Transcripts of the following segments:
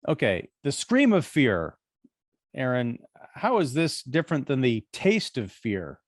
Okay, the scream of fear, Aaron. How is this different than the taste of fear?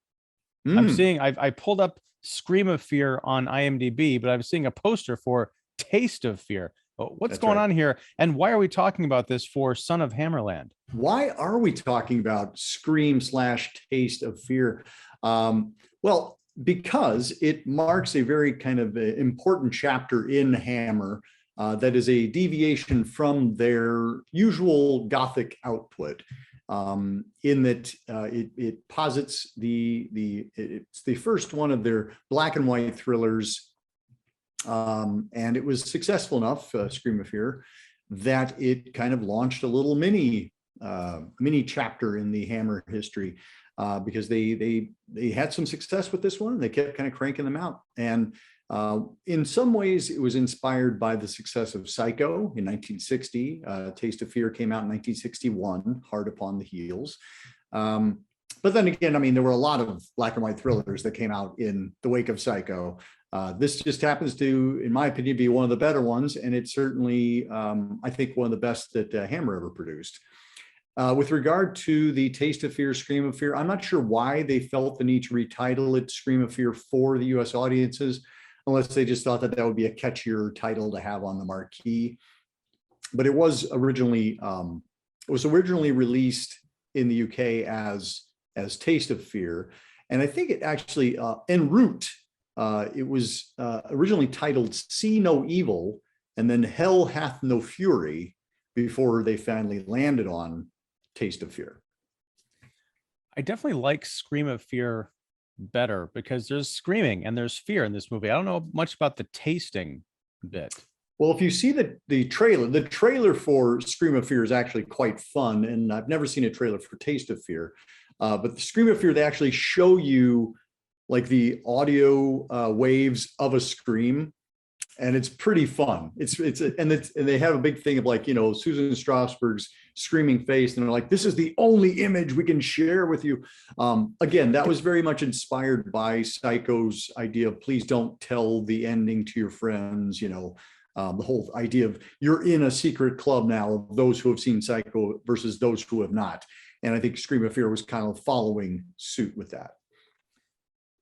I'm Mm, seeing. I pulled up Scream of Fear on IMDb, but I'm seeing a poster for Taste of Fear. What's that's going right. on here? And why are we talking about this for Son of Hammerland? Why are we talking about Scream slash Taste of Fear? Well, because it marks a very kind of important chapter in Hammer that is a deviation from their usual Gothic output. In that it posits it's the first one of their black and white thrillers, and it was successful enough, Scream of Fear, that it kind of launched a little mini chapter in the Hammer history, because they had some success with this one. They kept kind of cranking them out, and in some ways it was inspired by the success of Psycho in 1960. Taste of Fear came out in 1961, hard upon the heels. But then again, I mean, there were a lot of black and white thrillers that came out in the wake of Psycho. This just happens to, in my opinion, be one of the better ones, and it's certainly, I think, one of the best that Hammer ever produced. With regard to the Taste of Fear, Scream of Fear, I'm not sure why they felt the need to retitle it Scream of Fear for the US audiences, unless they just thought that that would be a catchier title to have on the marquee. But it was originally released in the UK as Taste of Fear, and I think it actually en route it was originally titled See No Evil and then Hell Hath No Fury before they finally landed on Taste of Fear. I definitely like Scream of Fear better because there's screaming and there's fear in this movie. I don't know much about the tasting bit. Well, if you see the trailer for Scream of Fear is actually quite fun, and I've never seen a trailer for Taste of Fear, but the Scream of Fear, they actually show you like the audio waves of a scream, and it's pretty fun. And they have a big thing of, like, Susan Strasberg's screaming face, and they're like, this is the only image we can share with you. Again, that was very much inspired by Psycho's idea of please don't tell the ending to your friends. The whole idea of you're in a secret club now of those who have seen Psycho versus those who have not. And I think Scream of Fear was kind of following suit with that.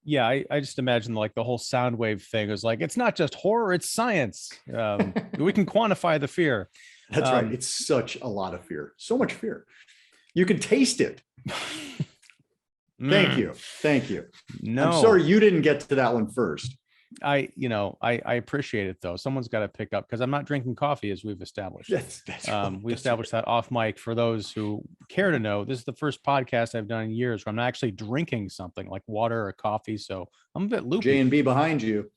Yeah, I just imagine like the whole sound wave thing is like, it's not just horror, it's science. We can quantify the fear. That's right. It's such a lot of fear. So much fear. You can taste it. Thank you. Thank you. No, I'm sorry you didn't get to that one first. I appreciate it though. Someone's got to pick up because I'm not drinking coffee, as we've established. We established that off mic. For those who care to know, this is the first podcast I've done in years where I'm not actually drinking something like water or coffee. So I'm a bit loopy. J&B behind you.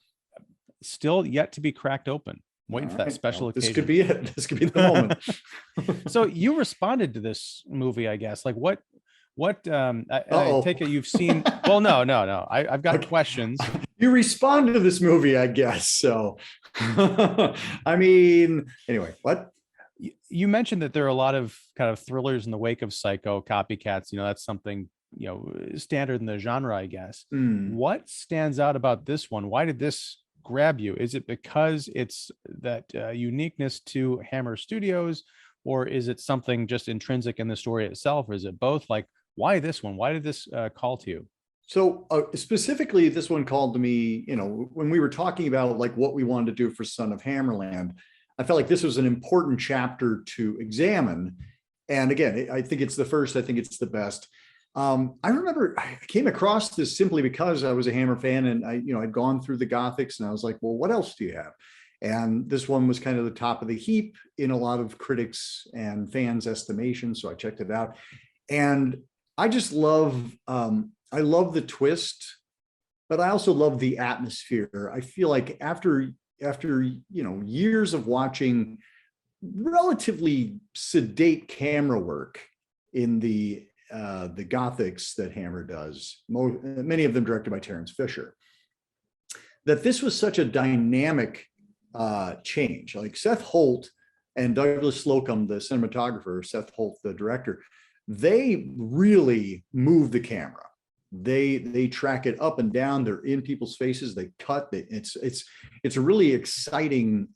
Still yet to be cracked open. Waiting for that special occasion. This could be it. This could be the moment. So you responded to this movie, I guess. Like what I take it you've seen. Well, no. I've got questions. You respond to this movie, I guess. So, I mean, anyway, what? You mentioned that there are a lot of kind of thrillers in the wake of Psycho, copycats. That's something, standard in the genre, I guess. What stands out about this one? Why did this grab you? Is it because it's that uniqueness to Hammer Studios, or is it something just intrinsic in the story itself? Or is it both? Like, why this one? Why did this call to you? So specifically, this one called to me, when we were talking about like what we wanted to do for Son of Hammerland, I felt like this was an important chapter to examine. And again, I think it's the first, I think it's the best. I remember I came across this simply because I was a Hammer fan, and I'd gone through the Gothics, and I was like, well, what else do you have? And this one was kind of the top of the heap in a lot of critics and fans' estimation. So I checked it out, and I just I love the twist, but I also love the atmosphere. I feel like after years of watching relatively sedate camera work in the Gothics that Hammer does, many of them directed by Terence Fisher, that this was such a dynamic change. Like Seth Holt and Douglas Slocum, the cinematographer, Seth Holt, the director, they really move the camera. They track it up and down. They're in people's faces. They cut. It's a really exciting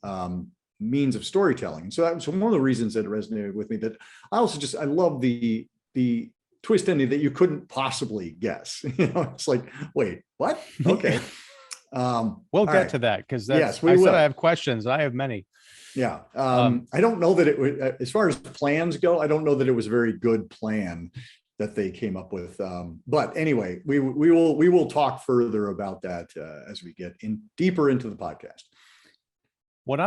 means of storytelling. So that was one of the reasons that it resonated with me. That I also I love the twist ending that you couldn't possibly guess. It's like, wait, what? Okay. We'll get to that, because yes, we will. said I have questions. I have many. Yeah. I don't know that it would, as far as plans go, I don't know that it was a very good plan that they came up with. But anyway, we will talk further about that as we get deeper into the podcast. What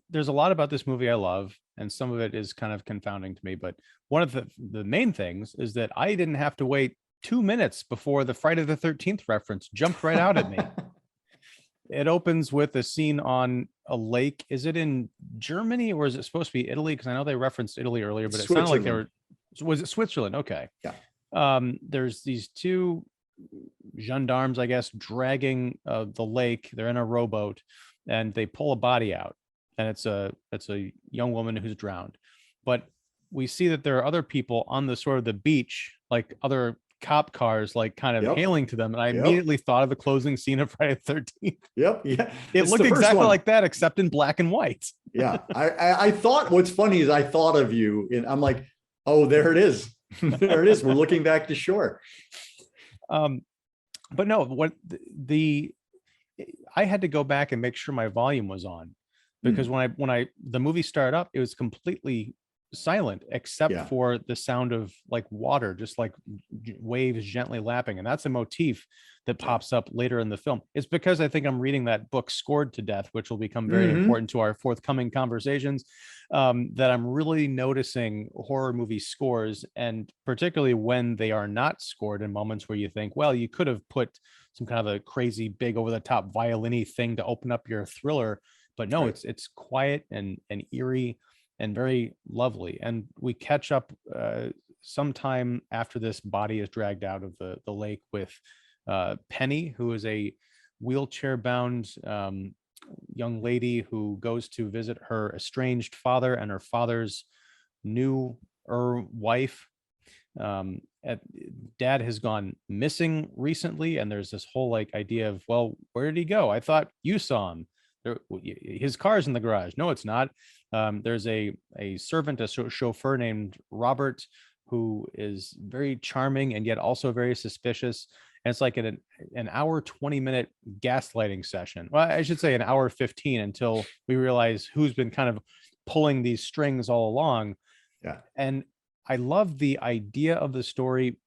there's a lot about this movie I love, and some of it is kind of confounding to me, but one of the main things is that I didn't have to wait 2 minutes before the Friday the 13th reference jumped right out at me. It opens with a scene on a lake. Is it in Germany, or is it supposed to be Italy? Because I know they referenced Italy earlier, but it sounded like they were. Was it Switzerland? Okay. Yeah. There's these two gendarmes, I guess, dragging the lake. They're in a rowboat, and they pull a body out, and it's a young woman who's drowned. But we see that there are other people on the sort of the beach, like other cop cars, like kind of hailing to them, and I immediately thought of the closing scene of Friday the 13th. Yeah, it looked exactly like that, except in black and white. Yeah, I thought, what's funny is I thought of you, and I'm like, oh, there it is. There it is. We're looking back to shore. But no, what I had to go back and make sure my volume was on, because when the movie started up, it was completely silent except for the sound of like water, just like waves gently lapping, and that's a motif that pops up later in the film. It's because I think I'm reading that book Scored to Death, which will become very important to our forthcoming conversations, that I'm really noticing horror movie scores, and particularly when they are not scored, in moments where you think, well, you could have put some kind of a crazy big over the top violin-y thing to open up your thriller, but no, it's quiet and eerie and very lovely. And we catch up sometime after this body is dragged out of the lake with Penny, who is a wheelchair-bound young lady who goes to visit her estranged father and her father's new wife. Dad has gone missing recently, and there's this whole like idea of, well, where did he go? I thought you saw him. His car's in the garage. No, it's not. There's a servant, a chauffeur named Robert, who is very charming and yet also very suspicious. And it's like an hour 20-minute gaslighting session. Well, I should say an hour 15, until we realize who's been kind of pulling these strings all along. Yeah. And I love the idea of the story,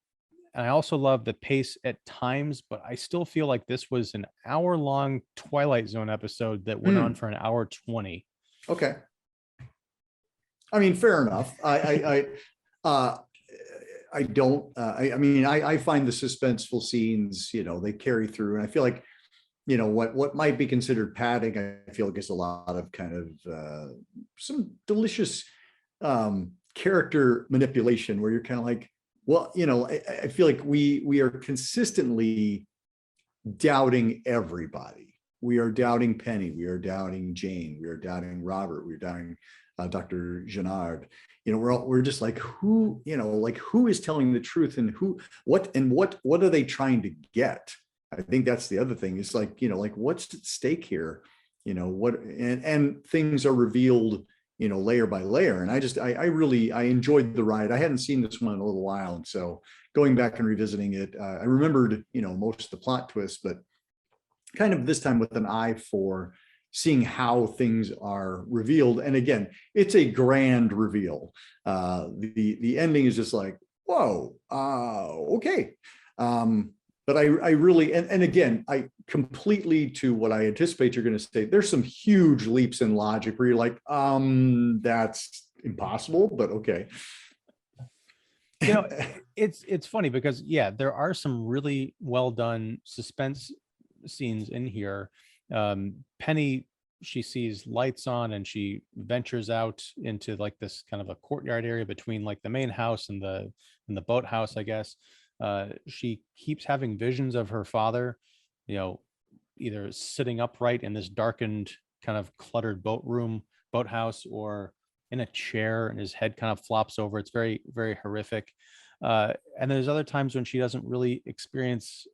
and I also love the pace at times, but I still feel like this was an hour-long Twilight Zone episode that went on for an hour 20. Okay. I mean, fair enough. I find the suspenseful scenes, they carry through, and I feel like, what might be considered padding, I feel like it's a lot of kind of some delicious character manipulation, where you're kind of like, well, I feel like we are consistently doubting everybody. We are doubting Penny. We are doubting Jane. We are doubting Robert. We're doubting Dr. Genard. We're just like, who is telling the truth, and what are they trying to get? I think that's the other thing. It's like, what's at stake here? And things are revealed, layer by layer. And I enjoyed the ride. I hadn't seen this one in a little while. And so going back and revisiting it, I remembered, most of the plot twists, but kind of this time with an eye for seeing how things are revealed. And again, it's a grand reveal. The ending is just like, whoa, okay. But I really, and again, I completely, to what I anticipate you're going to say, there's some huge leaps in logic where you're like, that's impossible, but okay. It's funny because there are some really well done suspense scenes in here. Penny, she sees lights on, and she ventures out into like this kind of a courtyard area between like the main house and the boathouse, I guess. She keeps having visions of her father, either sitting upright in this darkened kind of cluttered boathouse, or in a chair, and his head kind of flops over. It's very, very horrific. And there's other times when she doesn't really experience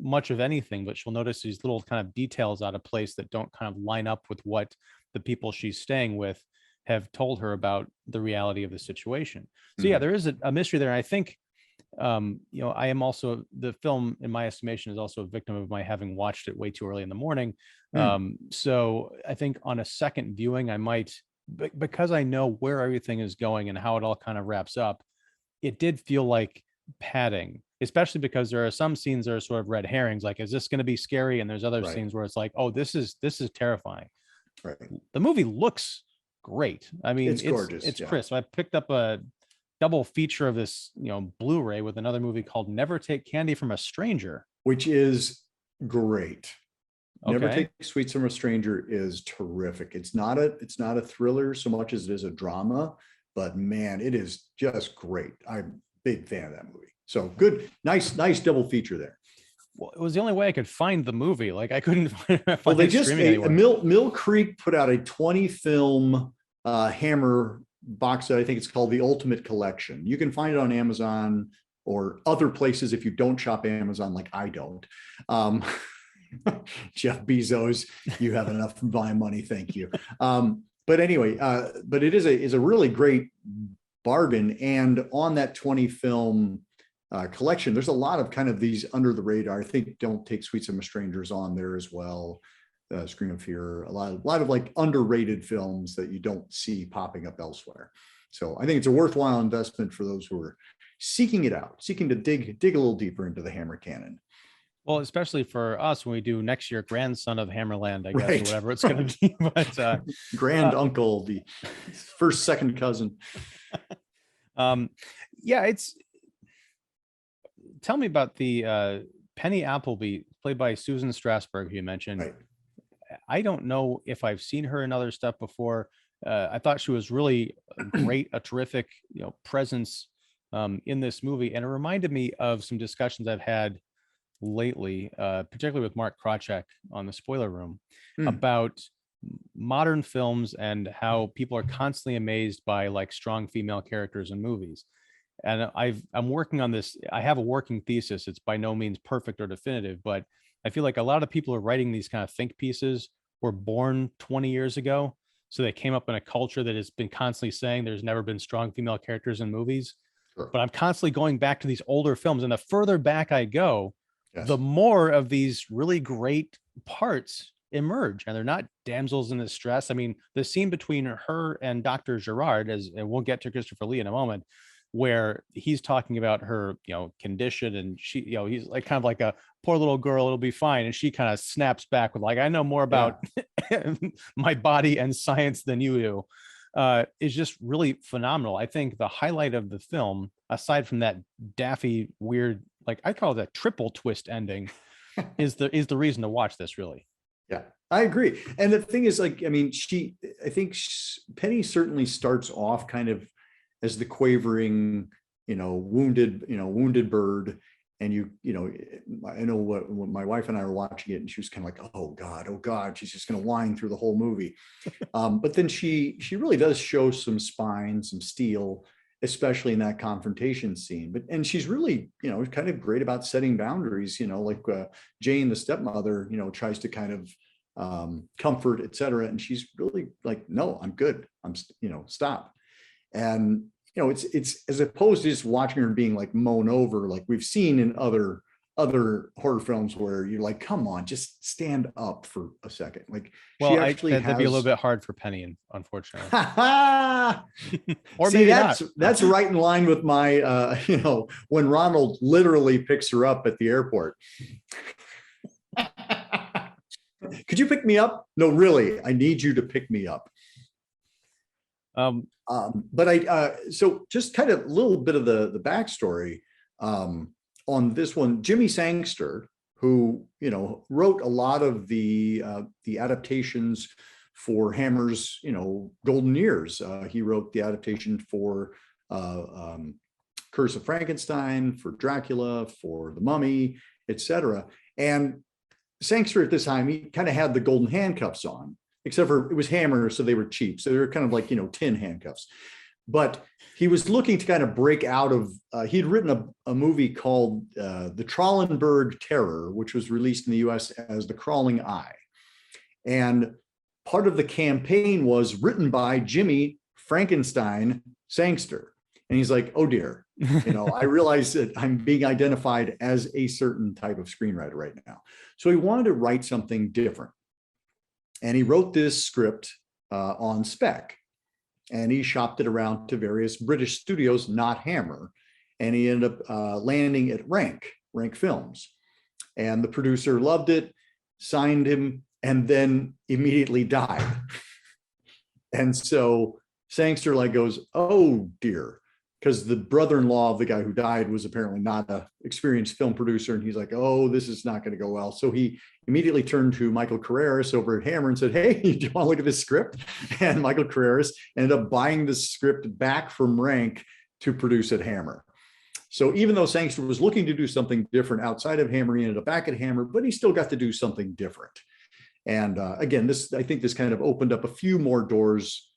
much of anything, but she'll notice these little kind of details out of place that don't kind of line up with what the people she's staying with have told her about the reality of the situation. So yeah, there is a mystery there. And I think, I am also, the film, in my estimation, is also a victim of my having watched it way too early in the morning. So I think on a second viewing, I might, because I know where everything is going and how it all kind of wraps up, it did feel like padding, especially because there are some scenes that are sort of red herrings. Like, is this going to be scary? And there's other scenes where it's like, oh, this is terrifying. Right. The movie looks great. I mean, it's gorgeous. It's crisp. I picked up a double feature of this, Blu-ray with another movie called Never Take Candy from a Stranger, which is great. Okay. Never Take Sweets from a Stranger is terrific. It's not a thriller so much as it is a drama, but man, it is just great. I'm a big fan of that movie. So good, nice double feature there. Well, it was the only way I could find the movie. Like, I couldn't find well, they it just streaming anywhere. Mill Creek put out a 20 film Hammer box set. I think it's called The Ultimate Collection. You can find it on Amazon or other places if you don't shop Amazon, like I don't. Jeff Bezos, you have enough my money, thank you. But anyway, but it is a really great bargain. And on that 20 film collection, there's a lot of kind of these under the radar. I think Don't Take Sweets from a Stranger's on there as well. Scream of Fear, a lot of like underrated films that you don't see popping up elsewhere. So I think it's a worthwhile investment for those who are seeking it out, seeking to dig a little deeper into the Hammer canon. Well, especially for us when we do next year, grandson of Hammerland, I guess, or whatever it's going to be. But grand uncle, the first, second cousin. Yeah, it's. Tell me about the Penny Appleby, played by Susan Strasberg, who you mentioned. Right. I don't know if I've seen her in other stuff before. I thought she was really great, a terrific, presence in this movie, and it reminded me of some discussions I've had lately, particularly with Mark Krawczyk on the Spoiler Room, about modern films and how people are constantly amazed by like strong female characters in movies. And I'm working on this. I have a working thesis. It's by no means perfect or definitive, but I feel like a lot of people who are writing these kind of think pieces were born 20 years ago. So they came up in a culture that has been constantly saying there's never been strong female characters in movies. Sure. But I'm constantly going back to these older films. And the further back I go, the more of these really great parts emerge. And they're not damsels in distress. I mean, the scene between her and Dr. Gerard, and we'll get to Christopher Lee in a moment, where he's talking about her, condition, and she, he's like kind of like a poor little girl, it'll be fine. And she kind of snaps back with like, I know more about my body and science than you do, is just really phenomenal. I think the highlight of the film, aside from that daffy, weird, like I call it a triple twist ending, is the reason to watch this, really. Yeah, I agree. And the thing is, like, I mean, I think Penny certainly starts off kind of as the quavering, wounded bird. And I know when my wife and I were watching it, and she was kind of like, oh God, she's just going to whine through the whole movie. But then she really does show some spine, some steel, especially in that confrontation scene. And she's really, kind of great about setting boundaries, like Jane, the stepmother, tries to kind of comfort, etc. And she's really like, no, I'm good. Stop. And, it's as opposed to just watching her being like mown over, like we've seen in other horror films where you're like, come on, just stand up for a second. Like, well, she actually that'd be a little bit hard for Penny, unfortunately. Or see, that's right in line with my, when Ronald literally picks her up at the airport. Could you pick me up? No, really, I need you to pick me up. But so just kind of a little bit of the backstory on this one. Jimmy Sangster, who wrote a lot of the adaptations for Hammer's golden years. He wrote the adaptation for Curse of Frankenstein, for Dracula, for The Mummy, etc. And Sangster at this time, he kind of had the golden handcuffs on, except for it was Hammer, so they were cheap. So they were kind of like, tin handcuffs. But he was looking to kind of break out of, he'd written a movie called The Trollenberg Terror, which was released in the US as The Crawling Eye. And part of the campaign was written by Jimmy Frankenstein Sangster. And he's like, oh dear, I realize that I'm being identified as a certain type of screenwriter right now. So he wanted to write something different. And he wrote this script on spec. And he shopped it around to various British studios, not Hammer. And he ended up landing at Rank Films. And the producer loved it, signed him, and then immediately died. And so Sangster goes, oh dear, because the brother-in-law of the guy who died was apparently not an experienced film producer. And he's like, oh, this is not going to go well. So he immediately turned to Michael Carreras over at Hammer and said, hey, do you want to look at this script? And Michael Carreras ended up buying the script back from Rank to produce at Hammer. So even though Sangster was looking to do something different outside of Hammer, he ended up back at Hammer, but he still got to do something different. And again, I think this kind of opened up a few more doors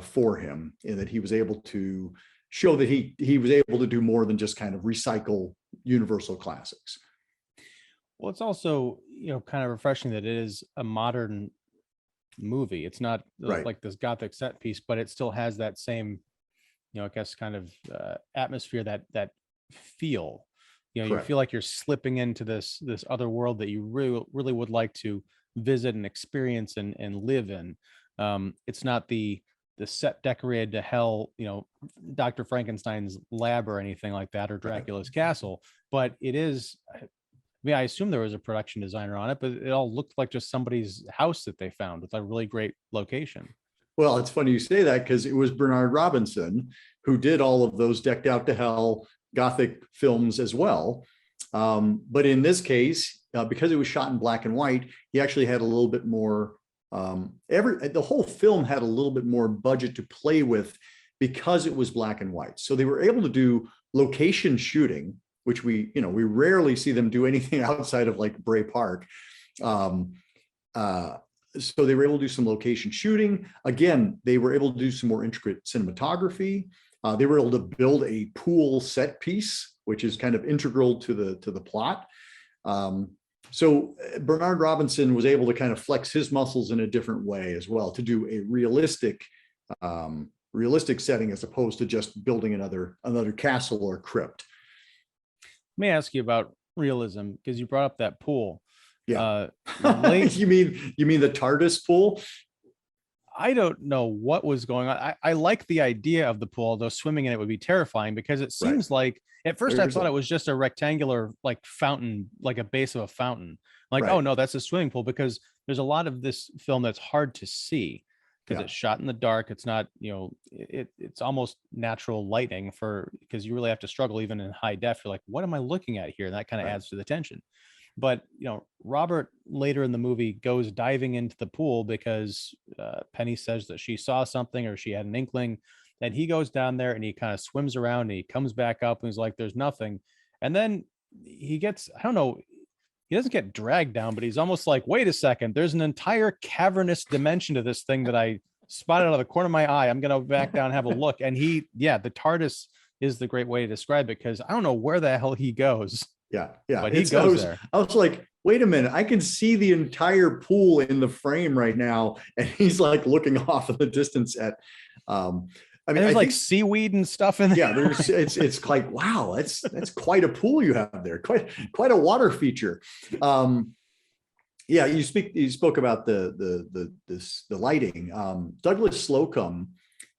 for him, in that he was able to show that he was able to do more than just kind of recycle Universal classics. Well, it's also, kind of refreshing that it is a modern movie. It's not like this Gothic set piece, but it still has that same, I guess, kind of atmosphere, that feel. You feel like you're slipping into this other world that you really would like to visit and experience and live in. It's not the set decorated to hell, Dr. Frankenstein's lab or anything like that, or Dracula's castle, but it is. I assume there was a production designer on it, but it all looked like just somebody's house that they found with a really great location. Well, it's funny you say that, because it was Bernard Robinson who did all of those decked out to hell Gothic films as well. But in this case, because it was shot in black and white, he actually had a little bit more, the whole film had a little bit more budget to play with because it was black and white. So they were able to do location shooting, which we rarely see them do anything outside of Bray Park. So they were able to do some location shooting. Again, they were able to do some more intricate cinematography. They were able to build a pool set piece, which is kind of integral to the plot. So Bernard Robinson was able to kind of flex his muscles in a different way as well, to do a realistic setting, as opposed to just building another castle or crypt. Let me ask you about realism, because you brought up that pool. Yeah. You mean the TARDIS pool? I don't know what was going on. I like the idea of the pool, though swimming in it would be terrifying, because it seems like, at first I thought it was just a rectangular fountain, like a base of a fountain. Oh no, that's a swimming pool, because there's a lot of this film that's hard to see because it's shot in the dark. It's not, it's almost natural lighting, because you really have to struggle even in high def. You're like, what am I looking at here? And that kind of adds to the tension. But, Robert later in the movie goes diving into the pool because Penny says that she saw something, or she had an inkling, and he goes down there and he kind of swims around and he comes back up and he's like, there's nothing. And then he gets, I don't know, he doesn't get dragged down, but he's almost like, wait a second, there's an entire cavernous dimension to this thing that I spotted out of the corner of my eye. I'm going to back down and have a look. And the TARDIS is the great way to describe it, because I don't know where the hell he goes. Yeah. But he goes there. I was like, wait a minute, I can see the entire pool in the frame right now. And he's looking off in the distance at, there's seaweed and stuff in there. Yeah, it's like, wow, that's quite a pool you have there. Quite a water feature. You spoke about the lighting. Douglas Slocum,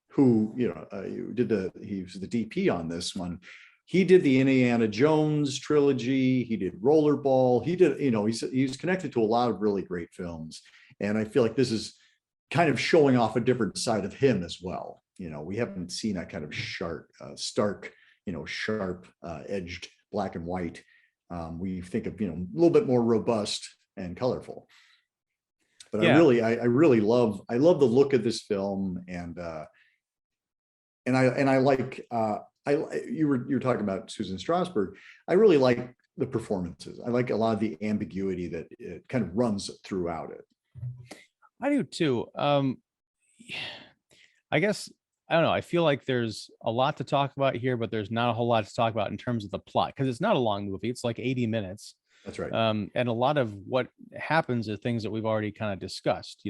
who he was the DP on this one. He did the Indiana Jones trilogy. He did Rollerball. He did, he's connected to a lot of really great films. And I feel like this is kind of showing off a different side of him as well. We haven't seen that kind of stark, sharp, edged black and white. We think of, a little bit more robust and colorful. But I really love the look of this film. And I like, you were talking about Susan Strasberg. I really like the performances. I like a lot of the ambiguity that it kind of runs throughout it. I do too. I guess, I don't know. I feel like there's a lot to talk about here, but there's not a whole lot to talk about in terms of the plot, because it's not a long movie. It's like 80 minutes. That's right. And a lot of what happens are things that we've already kind of discussed.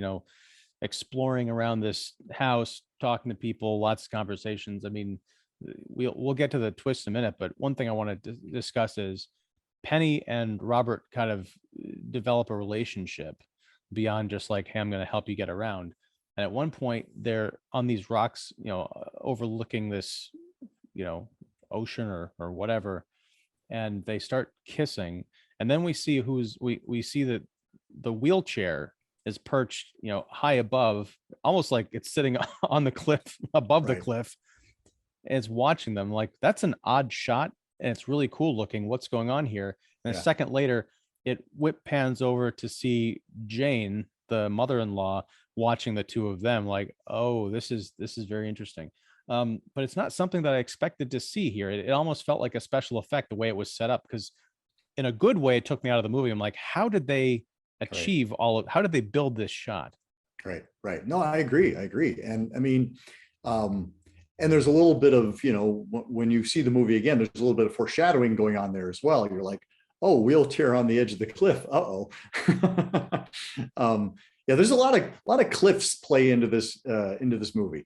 exploring around this house, talking to people, lots of conversations. I mean, we'll get to the twist in a minute, but one thing I want to discuss is Penny and Robert kind of develop a relationship beyond just like, hey, I'm going to help you get around. And at one point, they're on these rocks, overlooking this, ocean or whatever, and they start kissing. And then we see we see that the wheelchair is perched, high above, almost like it's sitting on the cliff above the cliff. And it's watching them. Like, that's an odd shot, and it's really cool looking. What's going on here? And a second later, it whip pans over to see Jane, the mother-in-law, watching the two of them. Like, oh, this is very interesting. But it's not something that I expected to see here. It almost felt like a special effect the way it was set up, because in a good way, it took me out of the movie. I'm like, how did they achieve how did they build this shot? Right. No, I agree. And I mean, and there's a little bit of, when you see the movie again, there's a little bit of foreshadowing going on there as well. You're like, oh, wheelchair on the edge of the cliff. Uh-oh. There's a lot of cliffs play into this movie.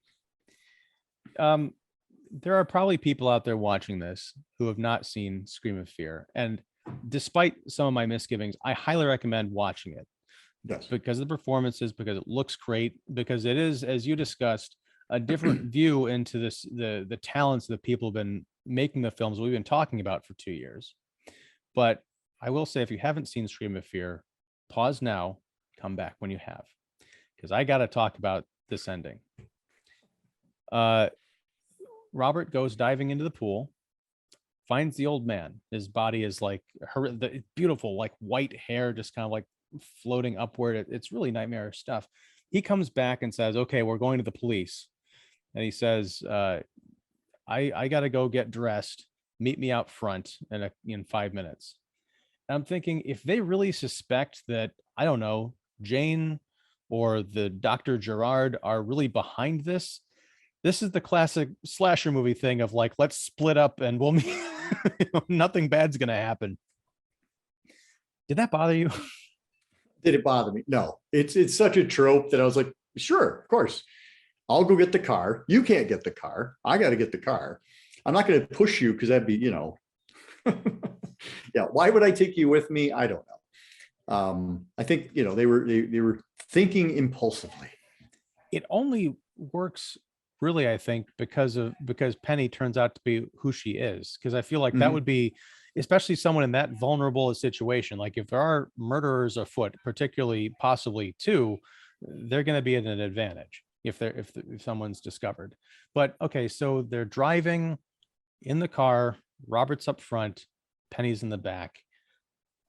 There are probably people out there watching this who have not seen Scream of Fear. And despite some of my misgivings, I highly recommend watching it. Yes. Because of the performances, because it looks great, because it is, as you discussed, a different view into the talents that people have been making the films we've been talking about for 2 years. But I will say, if you haven't seen Scream of Fear, pause now, come back when you have, because I got to talk about this ending. Robert goes diving into the pool, finds the old man. His body is like the beautiful, like white hair, just kind of like floating upward. It's really nightmarish stuff. He comes back and says, okay, we're going to the police. And he says, I got to go get dressed. Meet me out front in 5 minutes. And I'm thinking, if they really suspect that, I don't know, Jane or the Dr. Gerard are really behind this, this is the classic slasher movie thing of like, let's split up and we'll meet. Nothing bad's going to happen. Did that bother you? Did it bother me? No, it's such a trope that I was like, sure, of course. I'll go get the car. You can't get the car. I got to get the car. I'm not going to push you because that'd be, yeah. Why would I take you with me? I don't know. I think, they were thinking impulsively. It only works really, I think, because Penny turns out to be who she is. Because I feel like that would be, especially someone in that vulnerable a situation. Like, if there are murderers afoot, particularly possibly two, they're going to be at an advantage if someone's discovered. But okay, so they're driving in the car. Robert's up front, Penny's in the back.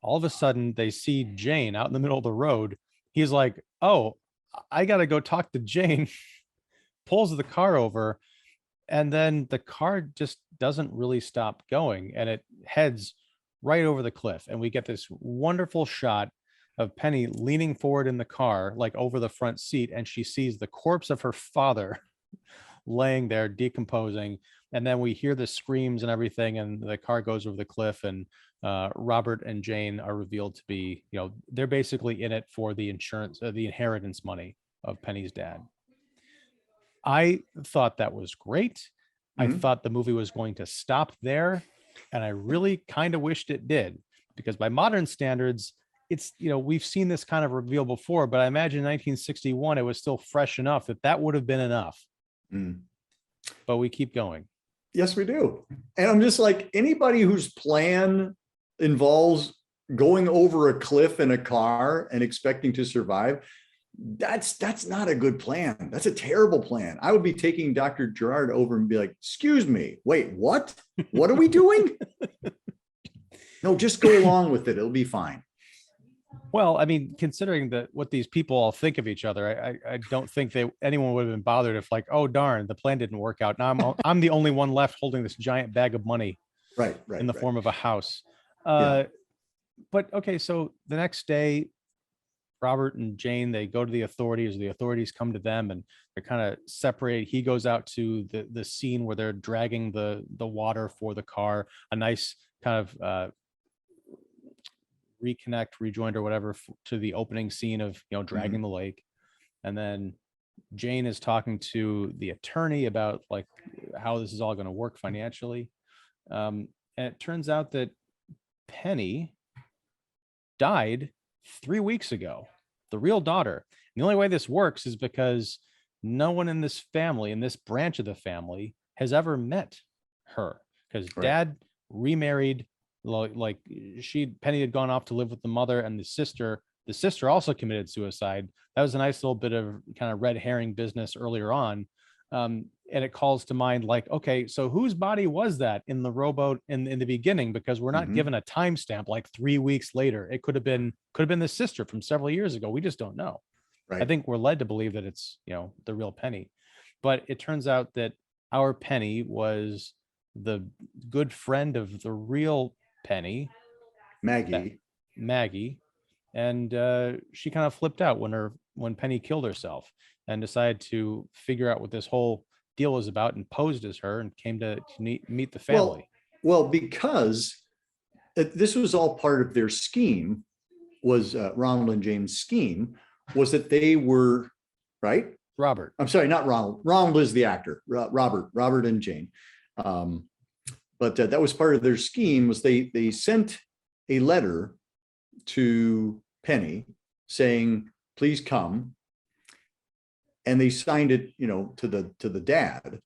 All of a sudden, they see Jane out in the middle of the road. He's like, oh, I got to go talk to Jane. Pulls the car over, and then the car just doesn't really stop going, and it heads right over the cliff. And we get this wonderful shot of Penny leaning forward in the car, like over the front seat, and she sees the corpse of her father laying there decomposing. And then we hear the screams and everything, and the car goes over the cliff, and Robert and Jane are revealed to be, they're basically in it for the inheritance money of Penny's dad. I thought that was great. I thought the movie was going to stop there, and I really kind of wished it did, because by modern standards, it's, we've seen this kind of reveal before, but I imagine in 1961 it was still fresh enough that would have been enough. But we keep going. Yes, we do. And I'm just like, anybody whose plan involves going over a cliff in a car and expecting to survive, that's not a good plan. That's a terrible plan. I would be taking Dr. Gerard over and be like, excuse me, wait, what are we doing? No, just go along with it. It'll be fine. Well, I mean, considering that what these people all think of each other, I don't think anyone would have been bothered if, like, oh darn, the plan didn't work out. Now I'm the only one left holding this giant bag of money, right, in the form of a house. Yeah. But okay, so the next day, Robert and Jane, they go to the authorities. The authorities come to them, and they're kind of separated. He goes out to the scene where they're dragging the water for the car. A nice kind of rejoinder, whatever, to the opening scene of dragging the lake. and then Jane is talking to the attorney about like how this is all going to work financially. And it turns out that Penny died 3 weeks ago, the real daughter. And the only way this works is because no one in this family, in this branch of the family, has ever met her, because dad remarried. Like Penny had gone off to live with the mother and the sister. The sister also committed suicide. That was a nice little bit of kind of red herring business earlier on. And it calls to mind, like, okay, so whose body was that in the rowboat in the beginning? Because we're not given a timestamp, like 3 weeks later. It could have been the sister from several years ago. We just don't know. Right. I think we're led to believe that it's, the real Penny. But it turns out that our Penny was the good friend of the real Penny, Maggie. And she kind of flipped out when Penny killed herself and decided to figure out what this whole deal was about, and posed as her and came to meet the family. Well, because this was all part of their scheme, was Ronald and Jane's scheme, was that they were, right? Robert. I'm sorry, not Ronald. Ronald is the actor. Robert and Jane. But that was part of their scheme, was they sent a letter to Penny saying, please come. And they signed it, to the dad,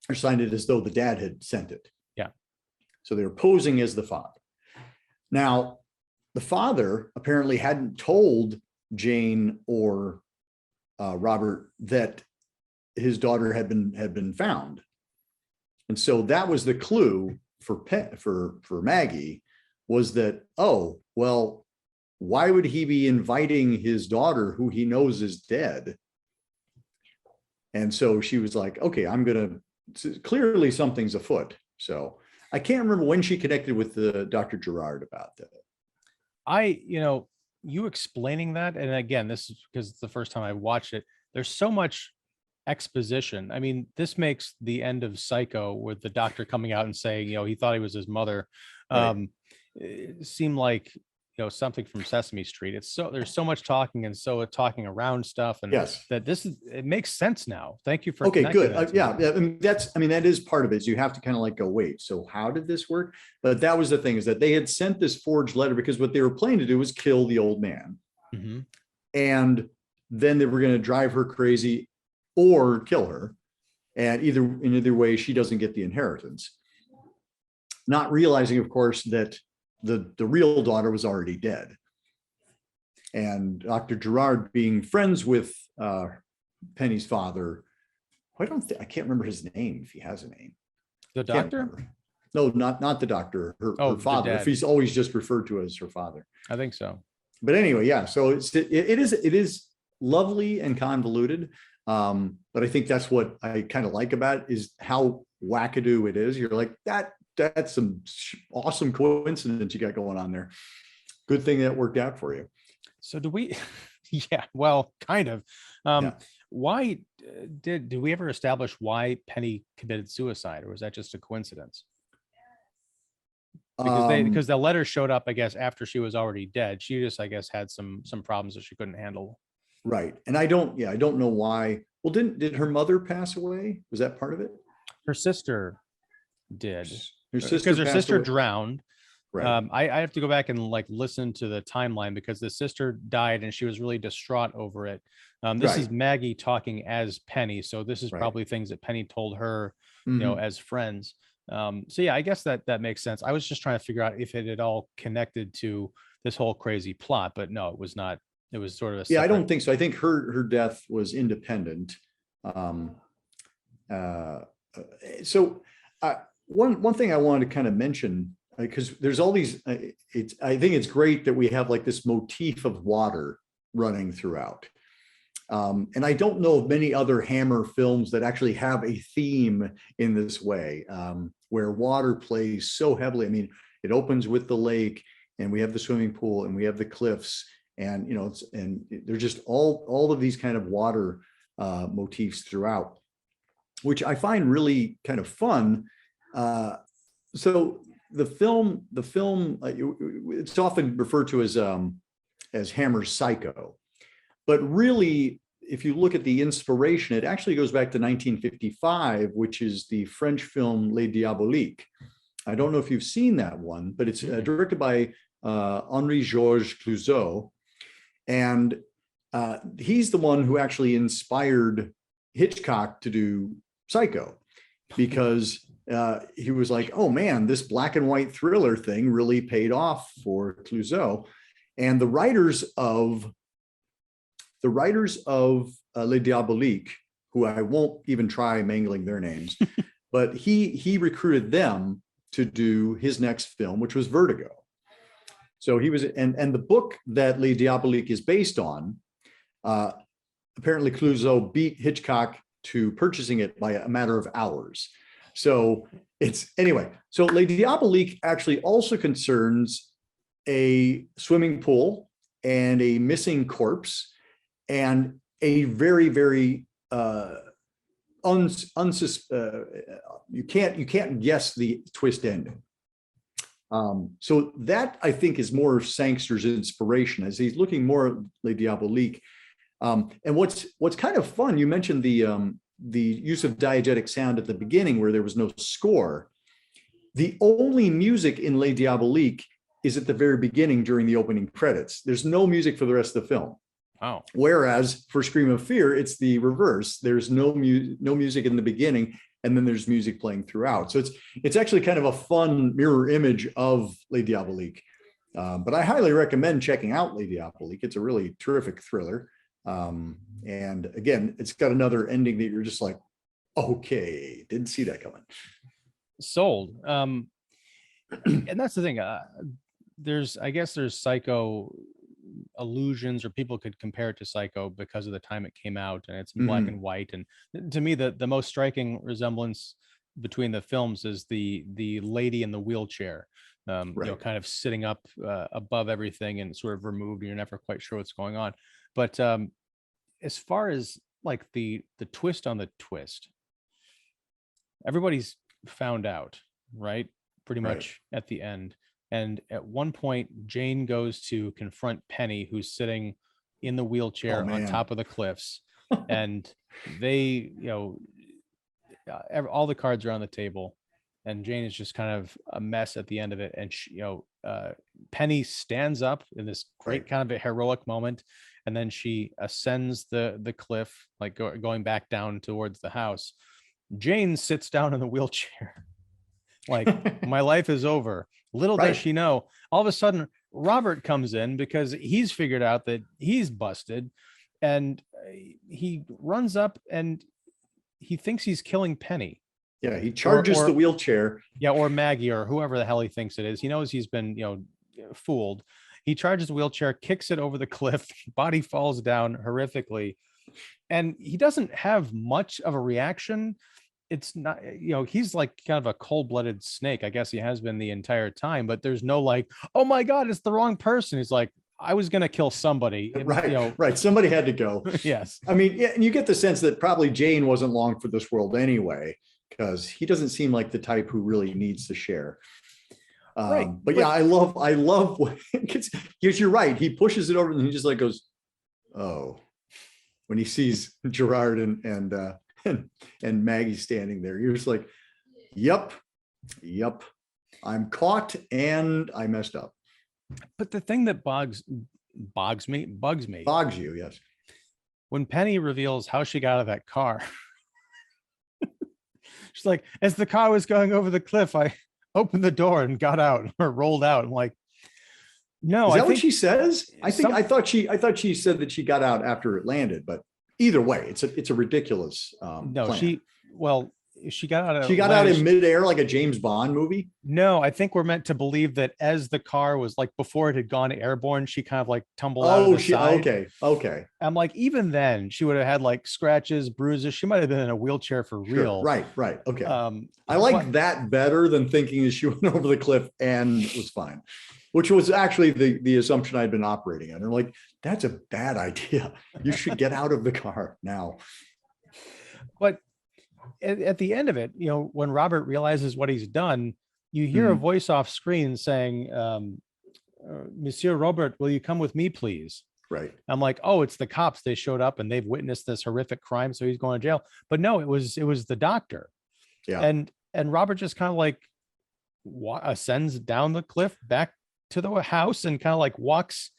or signed it as though the dad had sent it. Yeah. So they were posing as the father. Now, the father apparently hadn't told Jane or Robert that his daughter had been found, and so that was the clue for Maggie, was that, oh well, why would he be inviting his daughter, who he knows is dead? And so she was like, okay, clearly something's afoot. So I can't remember when she connected with Dr. Gerard about that. You explaining that, and again, this is because it's the first time I watched it, there's so much exposition. I mean, this makes the end of Psycho, with the doctor coming out and saying, he thought he was his mother, it seemed like something from Sesame Street. There's so much talking, and so talking around stuff, and it makes sense now. Thank you for good. That is part of it. Is you have to kind of like go, wait, so how did this work? But that was the thing, is that they had sent this forged letter because what they were planning to do was kill the old man, and then they were going to drive her crazy or kill her, and in either way she doesn't get the inheritance, not realizing, of course, that the real daughter was already dead. And Dr. Gerard, being friends with Penny's father, I can't remember his name, if he has a name. The doctor? No, not the doctor, her father, if he's always just referred to as her father. I think so. But anyway, yeah, so it is lovely and convoluted. But I think that's what I kind of like about it, is how wackadoo it is. You're like, that's some awesome coincidence you got going on there. Good thing that worked out for you. So do we? Yeah, well, kind of. Why did we ever establish why Penny committed suicide, or was that just a coincidence? Because the letter showed up, I guess, after she was already dead. She just, I guess, had some problems that she couldn't handle. Right, and I don't know why. Well, did her mother pass away? Was that part of it? Her sister did. Because her sister drowned. Right. I have to go back and like listen to the timeline, because the sister died and she was really distraught over it. This is Maggie talking as Penny, so this is probably things that Penny told her, as friends. So yeah, I guess that makes sense. I was just trying to figure out if it had all connected to this whole crazy plot, but no, it was not. It was sort of a I don't think so. I think her death was independent. One thing I wanted to kind of mention, because there's all these, I think it's great that we have like this motif of water running throughout. And I don't know of many other Hammer films that actually have a theme in this way, where water plays so heavily. I mean, it opens with the lake, and we have the swimming pool, and we have the cliffs, and they're just all of these kind of water motifs throughout, which I find really kind of fun. So the film, it's often referred to as Hammer's Psycho. but really, if you look at the inspiration, it actually goes back to 1955, which is the French film Les Diaboliques. I don't know if you've seen that one, but it's directed by Henri-Georges Clouzot. And he's the one who actually inspired Hitchcock to do Psycho, because he was like, oh man, this black and white thriller thing really paid off for Clouzot. And the writers of Les Diaboliques, who I won't even try mangling their names, but he recruited them to do his next film, which was Vertigo. So he was, and the book that Les Diaboliques is based on, apparently Clouzot beat Hitchcock to purchasing it by a matter of hours. So it's, anyway, so Les Diaboliques actually also concerns a swimming pool and a missing corpse and a very, very you can't guess the twist ending. So that, I think, is more Sangster's inspiration, as he's looking more at Les Diaboliques. And what's kind of fun, you mentioned the use of diegetic sound at the beginning where there was no score. The only music in Les Diaboliques is at the very beginning during the opening credits. There's no music for the rest of the film. Wow. Whereas for Scream of Fear, it's the reverse. There's no music in the beginning, and then there's music playing throughout. So it's actually kind of a fun mirror image of Les Diaboliques. But I highly recommend checking out Les Diaboliques. It's a really terrific thriller. And again, it's got another ending that you're just like, okay, didn't see that coming. Sold. And that's the thing. I guess there's Psycho allusions, or people could compare it to Psycho because of the time it came out, and it's in black and white. And to me, the most striking resemblance between the films is the lady in the wheelchair, right. You know, kind of sitting up above everything and sort of removed, and you're never quite sure what's going on. But as far as like the twist on the twist, everybody's found out, right? Pretty much at the end. And at one point, Jane goes to confront Penny, who's sitting in the wheelchair on top of the cliffs. And they, you know, all the cards are on the table. And Jane is just kind of a mess at the end of it. And she, Penny stands up in this great kind of a heroic moment. And then she ascends the cliff, like going back down towards the house. Jane sits down in the wheelchair. Like, my life is over. Little does she know, all of a sudden, Robert comes in because he's figured out that he's busted, and he runs up and he thinks he's killing Penny. Yeah, he charges the wheelchair. Yeah, or Maggie, or whoever the hell he thinks it is. He knows he's been, fooled. He charges the wheelchair, kicks it over the cliff, body falls down horrifically, and he doesn't have much of a reaction. It's not, he's like kind of a cold-blooded snake. I guess he has been the entire time, but there's no like, oh my God, it's the wrong person. He's like, I was going to kill somebody. Right. Somebody had to go. Yes. I mean, yeah, and you get the sense that probably Jane wasn't long for this world anyway, because he doesn't seem like the type who really needs to share. But yeah, I love because you're right. He pushes it over and he just like goes, oh, when he sees Gerard and Maggie standing there, you're just like, yep, I'm caught and I messed up. But the thing that bugs you, yes, when Penny reveals how she got out of that car. She's like, as the car was going over the cliff, I opened the door and got out, or rolled out. I'm like, no. Is that what she says? I thought she said that she got out after it landed, but either way, it's a ridiculous no plan. She got out in midair like a James Bond movie. No, I think we're meant to believe that as the car was like, before it had gone airborne, she kind of like tumbled out of the side. Okay. I'm like, even then she would have had like scratches, bruises. She might have been in a wheelchair for real. Right. Okay. I like that better than thinking that she went over the cliff and was fine, which was actually the assumption I'd been operating under. Like, that's a bad idea. You should get out of the car now. But at the end of it, when Robert realizes what he's done, you hear a voice off screen saying, Monsieur Robert, will you come with me, please? Right. I'm like, oh, it's the cops. They showed up and they've witnessed this horrific crime, so he's going to jail. But no, it was the doctor. Yeah. And Robert just kind of like ascends down the cliff back to the house and kind of like walks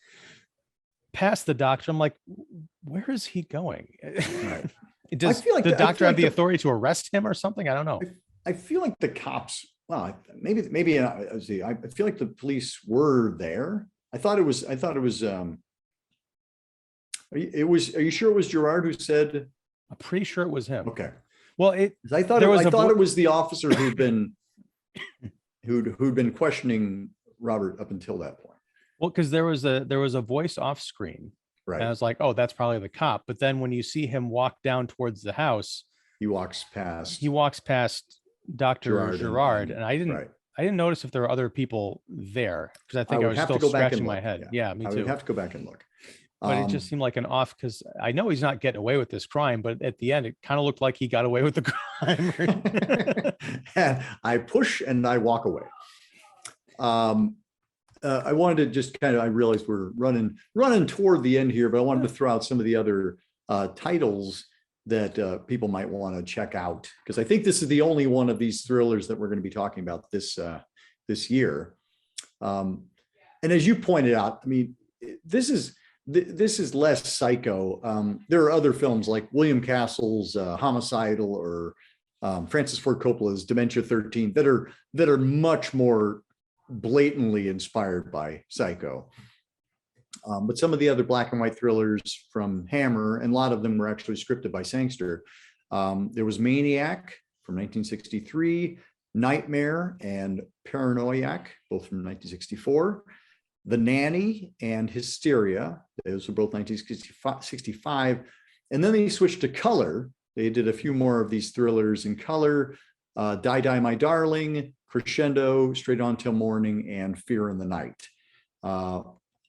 past the doctor. I'm like, where is he going? Right. Does the doctor have the authority to arrest him or something? I don't know. I feel like the cops, well, maybe I feel like the police were there. I thought it was, are you sure it was Gerard who said? I'm pretty sure it was him. Okay. Well, I thought it was the officer who'd been questioning Robert up until that point. Well, because there was a voice off screen. Right. And I was like, oh, that's probably the cop. But then when you see him walk down towards the house, he walks past Dr. Gerard. And I didn't notice if there were other people there, because I think I was still scratching my head. Yeah, me too. I would have to go back and look. But it just seemed like an off, because I know he's not getting away with this crime, but at the end, it kind of looked like he got away with the crime. And I push and I walk away. I wanted to just I realized we're running toward the end here, but I wanted to throw out some of the other titles that people might want to check out, because I think this is the only one of these thrillers that we're going to be talking about this year. And as you pointed out, I mean, this is less psycho. There are other films like William Castle's Homicidal, or Francis Ford Coppola's Dementia 13 that are much more blatantly inspired by Psycho. But some of the other black and white thrillers from Hammer, and a lot of them were actually scripted by Sangster. There was Maniac from 1963, Nightmare and Paranoiac, both from 1964. The Nanny and Hysteria, those were both 1965. And then they switched to color. They did a few more of these thrillers in color. Die, Die, My Darling, Crescendo, Straight On Till Morning, and Fear in the Night.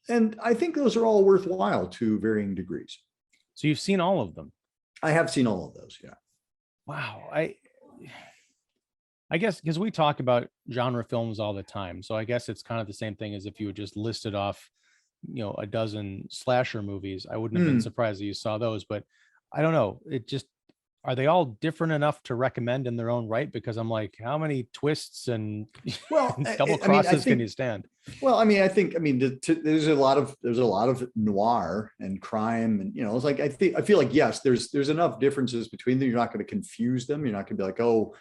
And I think those are all worthwhile to varying degrees. So you've seen all of them? I have seen all of those, yeah. Wow. I guess because we talk about genre films all the time. So I guess it's kind of the same thing as if you had just listed off, a dozen slasher movies. I wouldn't have been surprised that you saw those, but I don't know. Are they all different enough to recommend in their own right? Because I'm like, how many twists and double crosses can you stand? Well, I think there's a lot of noir and crime, and it's like I feel like, yes, there's enough differences between them. You're not going to confuse them. You're not going to be like, oh,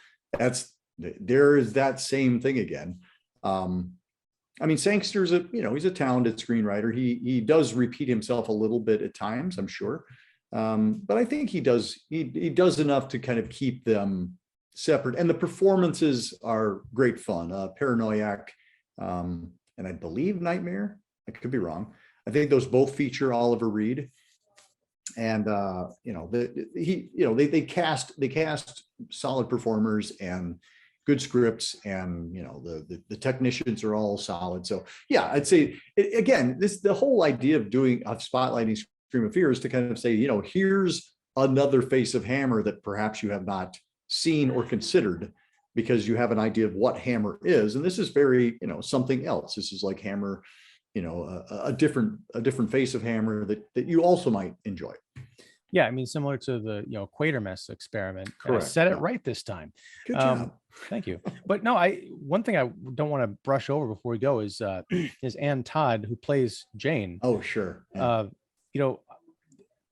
there is that same thing again. Sangster's he's a talented screenwriter. He does repeat himself a little bit at times, I'm sure. But I think he does enough to kind of keep them separate. And the performances are great fun. Paranoiac, and I believe Nightmare. I could be wrong. I think those both feature Oliver Reed. And they cast solid performers and good scripts, and the technicians are all solid. So yeah, I'd say the whole idea of spotlighting Scream of Fear is to kind of say, here's another face of Hammer that perhaps you have not seen or considered, because you have an idea of what Hammer is. And this is very, something else. This is like Hammer, a different face of Hammer that you also might enjoy. Yeah, similar to the Quatermass experiment. Correct. I said it right this time. Good job. Thank you. But no, one thing I don't want to brush over before we go is Ann Todd, who plays Jane. Oh, sure. Yeah.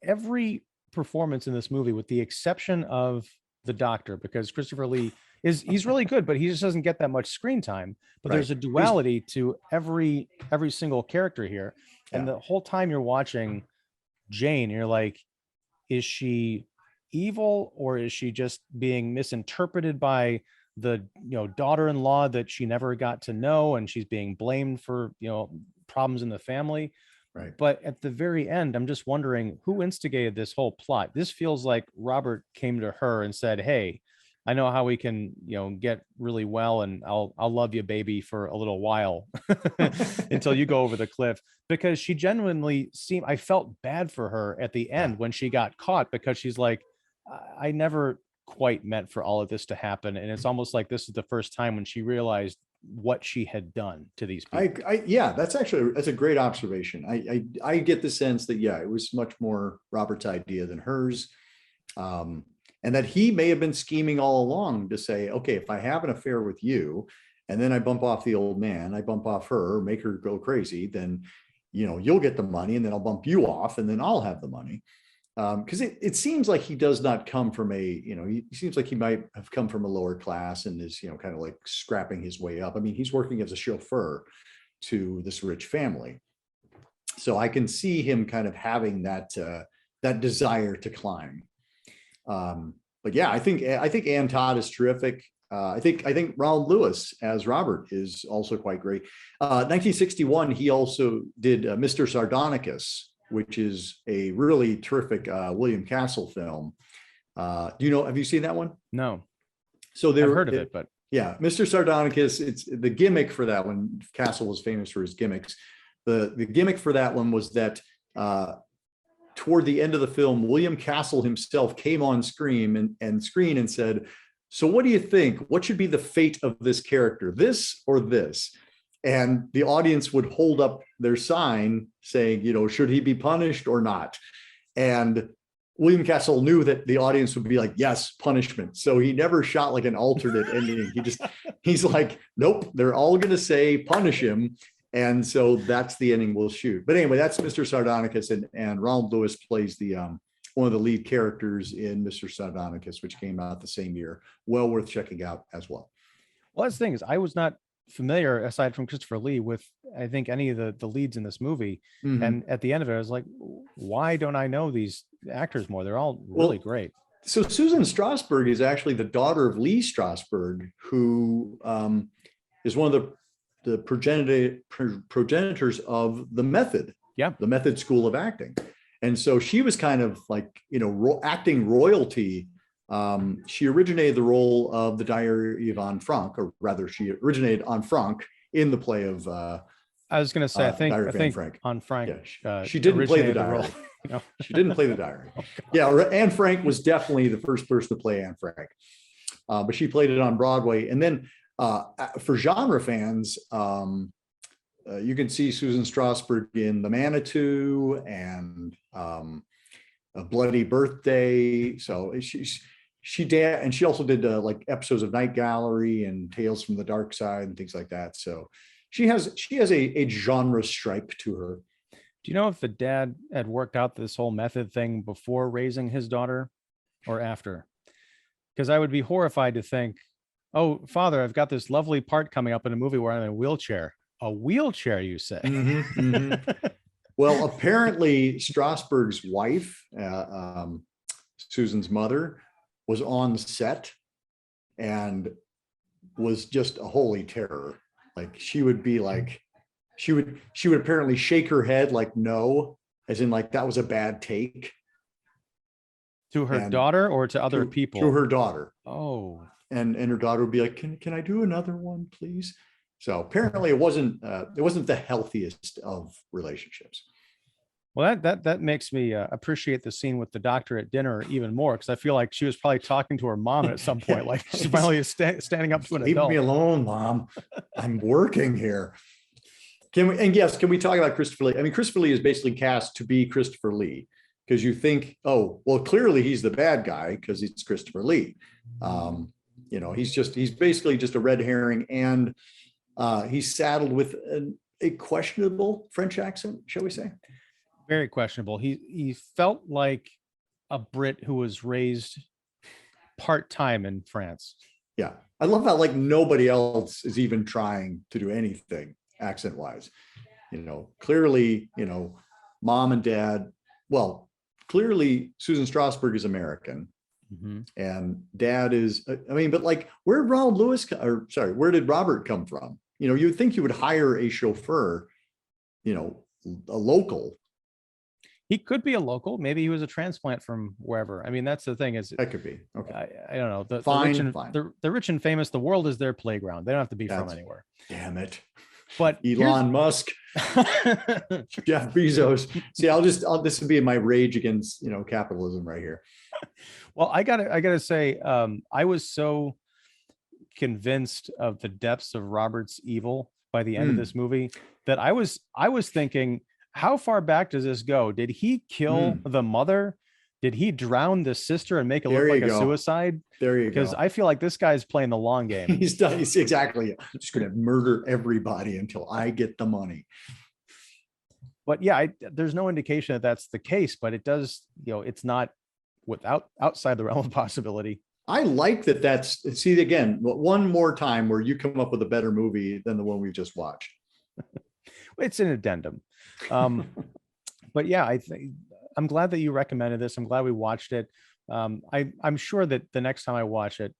Every performance in this movie, with the exception of the doctor, because Christopher Lee he's really good, but he just doesn't get that much screen time. But right. There's a duality to every single character here. And the whole time you're watching Jane, you're like, is she evil, or is she just being misinterpreted by the daughter-in-law that she never got to know, and she's being blamed for problems in the family? Right. But at the very end, I'm just wondering who instigated this whole plot. This feels like Robert came to her and said, hey, I know how we can get really well, and I'll love you, baby, for a little while until you go over the cliff. Because she genuinely I felt bad for her at the end when she got caught, because she's like, I never quite meant for all of this to happen. And it's almost like this is the first time when she realized what she had done to these people. That's a great observation. I get the sense that, it was much more Robert's idea than hers. And that he may have been scheming all along to say, okay, if I have an affair with you, and then I bump off the old man, I bump off her, make her go crazy, then, you'll get the money, and then I'll bump you off, and then I'll have the money. Because it seems like he does not come from he seems like he might have come from a lower class and is, kind of like scrapping his way up. I mean, he's working as a chauffeur to this rich family. So I can see him kind of having that desire to climb. But yeah, I think Ann Todd is terrific. I think Ronald Lewis as Robert is also quite great. 1961, he also did Mr. Sardonicus, which is a really terrific William Castle film. Have you seen that one? No. So I've heard of it, but yeah, Mr. Sardonicus, it's the gimmick for that one. Castle was famous for his gimmicks. The gimmick for that one was that toward the end of the film, William Castle himself came on screen and said, so what do you think? What should be the fate of this character, this or this? And the audience would hold up their sign saying, should he be punished or not? And William Castle knew that the audience would be like, yes, punishment. So he never shot like an alternate ending. He's like, nope, they're all going to say punish him. And so that's the ending we'll shoot. But anyway, that's Mr. Sardonicus, and Ronald Lewis plays the one of the lead characters in Mr. Sardonicus, which came out the same year. Well worth checking out as well. Well, that's the thing is, I was not familiar, aside from Christopher Lee, with I think any of the leads in this movie. Mm-hmm. And at the end of it, I was like, why don't I know these actors more? They're all really great. So Susan Strasberg is actually the daughter of Lee Strasberg, who is one of the progenitors of the Method. Yeah, the Method School of Acting. And so she was kind of like, acting royalty. She originated the role of the Diary of Anne Frank, or rather she originated Anne Frank in the play of I was going to say, I think Anne Frank. Yeah, she didn't play the diary. No. She didn't play the diary. Oh, yeah, Anne Frank was definitely the first person to play Anne Frank. But she played it on Broadway. And then for genre fans, you can see Susan Strasberg in The Manitou and A Bloody Birthday. So she did, and she also did like episodes of Night Gallery and Tales from the Dark Side and things like that. So she has a genre stripe to her. Do you know if the dad had worked out this whole method thing before raising his daughter or after? Because I would be horrified to think, oh, Father, I've got this lovely part coming up in a movie where I'm in a wheelchair. A wheelchair, you say? Mm-hmm, mm-hmm. Well, apparently Strasberg's wife, Susan's mother, was on set and was just a holy terror. Like she would be like, she would apparently shake her head like no, as in like that was a bad take. To her daughter or to other people? To her daughter. Oh. And her daughter would be like, can I do another one, please? So apparently it wasn't the healthiest of relationships. Well, that makes me appreciate the scene with the doctor at dinner even more, because I feel like she was probably talking to her mom at some point, like she finally is standing up to an adult. Leave me alone, Mom. I'm working here. Can we talk about Christopher Lee? I mean, Christopher Lee is basically cast to be Christopher Lee, because you think, oh, well, clearly he's the bad guy because it's Christopher Lee. He's basically just a red herring, and he's saddled with a questionable French accent, shall we say? Very questionable. He felt like a Brit who was raised part-time in France. Yeah. I love how like nobody else is even trying to do anything accent-wise. Clearly, mom and dad, well, clearly Susan Strasberg is American. Mm-hmm. And dad is, but like, where did Robert come from? You would think you would hire a chauffeur, a local. He could be a local. Maybe he was a transplant from wherever. I mean, that's the thing is that could be. Okay. I don't know. The rich and famous, the world is their playground. They don't have to be from anywhere. Damn it. But Elon Musk, Jeff Bezos. See, this would be my rage against, capitalism right here. Well, I gotta say, I was so convinced of the depths of Robert's evil by the end of this movie that I was thinking, how far back does this go? Did he kill the mother? Did he drown the sister and make it look like a suicide? There you go. Because I feel like this guy's playing the long game. He's done. He's exactly. I'm just going to murder everybody until I get the money. But yeah, there's no indication that that's the case, but it does, it's not outside the realm of possibility. I like that. See, again, one more time where you come up with a better movie than the one we've just watched. It's an addendum. But yeah, I'm glad that you recommended this. I'm glad we watched it. I'm sure that the next time I watch it,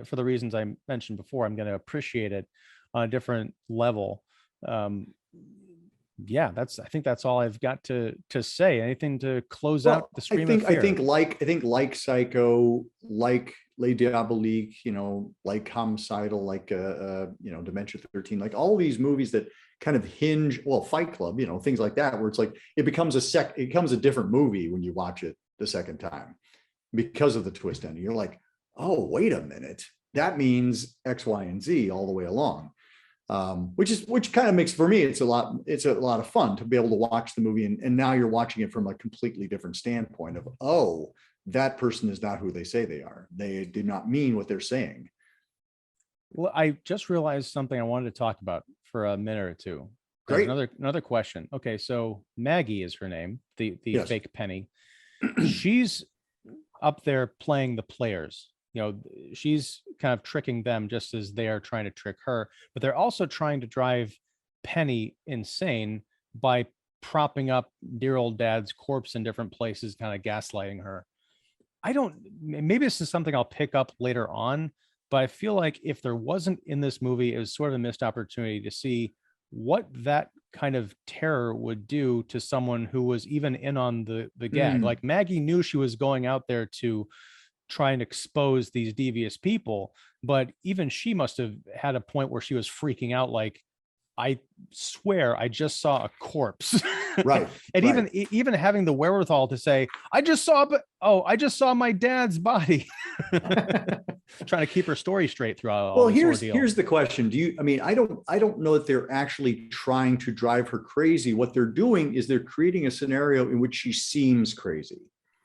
for the reasons I mentioned before, I'm going to appreciate it on a different level. Yeah, I think that's all I've got to say. Anything to close out the Scream of Fear? I think like Psycho, like Les Diaboliques, like Homicidal, like Dementia 13, like all these movies that kind of hinge, Fight Club, things like that, where it's like it becomes a different movie when you watch it the second time because of the twist ending. You're like, oh, wait a minute, that means X, Y, and Z all the way along. Which kind of makes, for me, it's a lot of fun to be able to watch the movie and now you're watching it from a completely different standpoint of, oh, that person is not who they say they are. They do not mean what they're saying. Well, I just realized something I wanted to talk about for a minute or two. Great. Another question. Okay, so Maggie is her name, the Yes. fake Penny. She's up there playing the players. She's kind of tricking them just as they are trying to trick her, but they're also trying to drive Penny insane by propping up dear old dad's corpse in different places, kind of gaslighting her. Maybe this is something I'll pick up later on, but I feel like if there wasn't in this movie, it was sort of a missed opportunity to see what that kind of terror would do to someone who was even in on the gag. Like Maggie knew she was going out there to try and expose these devious people, but even she must have had a point where she was freaking out, like, I swear I just saw a corpse. Right. And right. even having the wherewithal to say, I just saw my dad's body. Trying to keep her story straight throughout all this ordeal. Here's the question. I don't know that they're actually trying to drive her crazy. What they're doing is they're creating a scenario in which she seems crazy.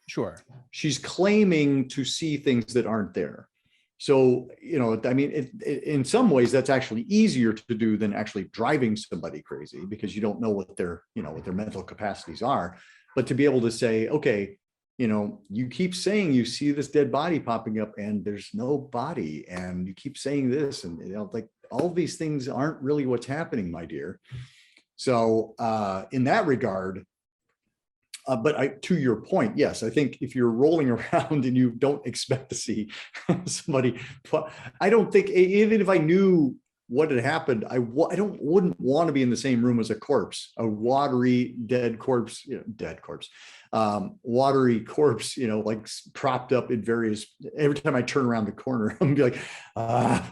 Sure. She's claiming to see things that aren't there. So, in some ways that's actually easier to do than actually driving somebody crazy, because you don't know what their mental capacities are. But to be able to say, okay, you keep saying you see this dead body popping up and there's no body, and you keep saying this, and like all of these things aren't really what's happening, my dear. So in that regard, but to your point, yes, I think if you're rolling around and you don't expect to see somebody, I don't think, even if I knew what had happened, I wouldn't want to be in the same room as a corpse, a watery dead corpse, watery corpse, like propped up in various. Every time I turn around the corner, I'm gonna be like,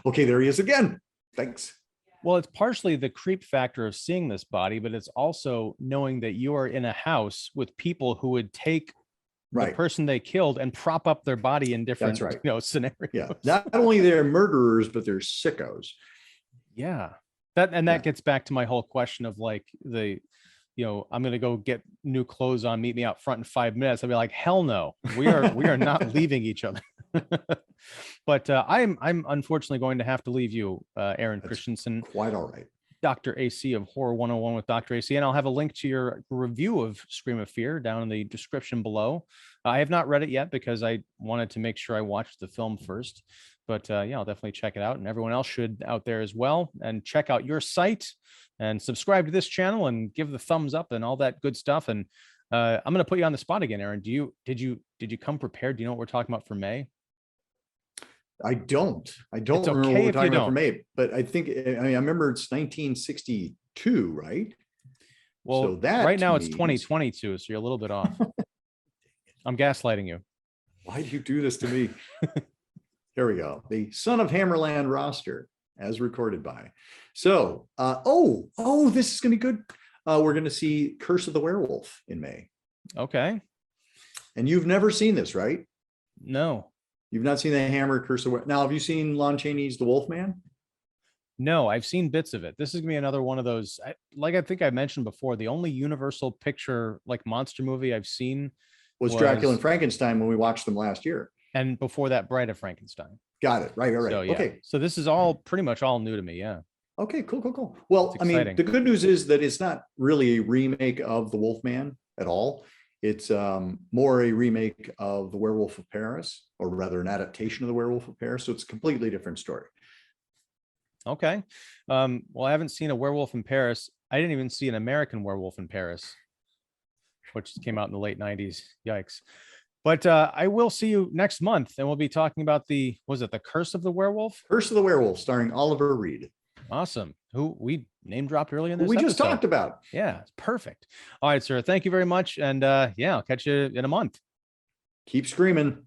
okay, there he is again. Thanks. Well, it's partially the creep factor of seeing this body, but it's also knowing that you are in a house with people who would take the person they killed and prop up their body in different scenarios. Yeah. Not only they're murderers, but they're sickos. Yeah. That gets back to my whole question of like I'm going to go get new clothes on, meet me out front in 5 minutes. I'll be like, hell no, we are not leaving each other. But I'm unfortunately going to have to leave you, Aaron Christensen. Quite all right. Dr. AC of Horror 101 with Dr. AC, and I'll have a link to your review of Scream of Fear down in the description below. I have not read it yet because I wanted to make sure I watched the film first. But I'll definitely check it out, and everyone else should out there as well. And check out your site and subscribe to this channel and give the thumbs up and all that good stuff. And I'm going to put you on the spot again, Aaron. Did you come prepared? Do you know what we're talking about for May? I don't remember what we're talking about for May, but I remember it's 1962, right? Well, so that right now it's 2022, so you're a little bit off. I'm gaslighting you. Why do you do this to me? Here we go. The Son of Hammerland roster, as recorded by. So, this is going to be good. We're going to see Curse of the Werewolf in May. Okay. And you've never seen this, right? No. You've not seen the Hammer Curse of Now, have you seen Lon Chaney's The Wolfman? No, I've seen bits of it. This is gonna be another one of those. Like I think I mentioned before, the only Universal picture like monster movie I've seen Was Dracula and Frankenstein when we watched them last year. And before that, Bride of Frankenstein. Got it. Right. So, yeah. Okay. So this is all pretty much all new to me. Yeah. Okay, cool. Well, I mean, the good news is that it's not really a remake of The Wolfman at all. It's more a remake of The Werewolf of Paris, or rather an adaptation of The Werewolf of Paris. So it's a completely different story. Okay. Well, I haven't seen a Werewolf in Paris. I didn't even see an American Werewolf in Paris, which came out in the late 90s. Yikes. But I will see you next month, and we'll be talking about the Curse of the Werewolf? Curse of the Werewolf, starring Oliver Reed. Awesome. Who we name dropped earlier in this we just talked about. Yeah, it's perfect. All right, sir. Thank you very much. And yeah, I'll catch you in a month. Keep screaming.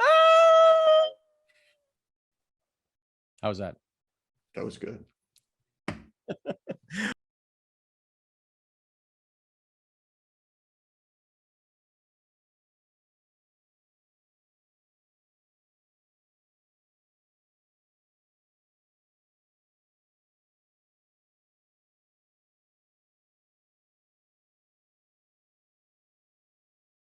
Ah! How was that? That was good.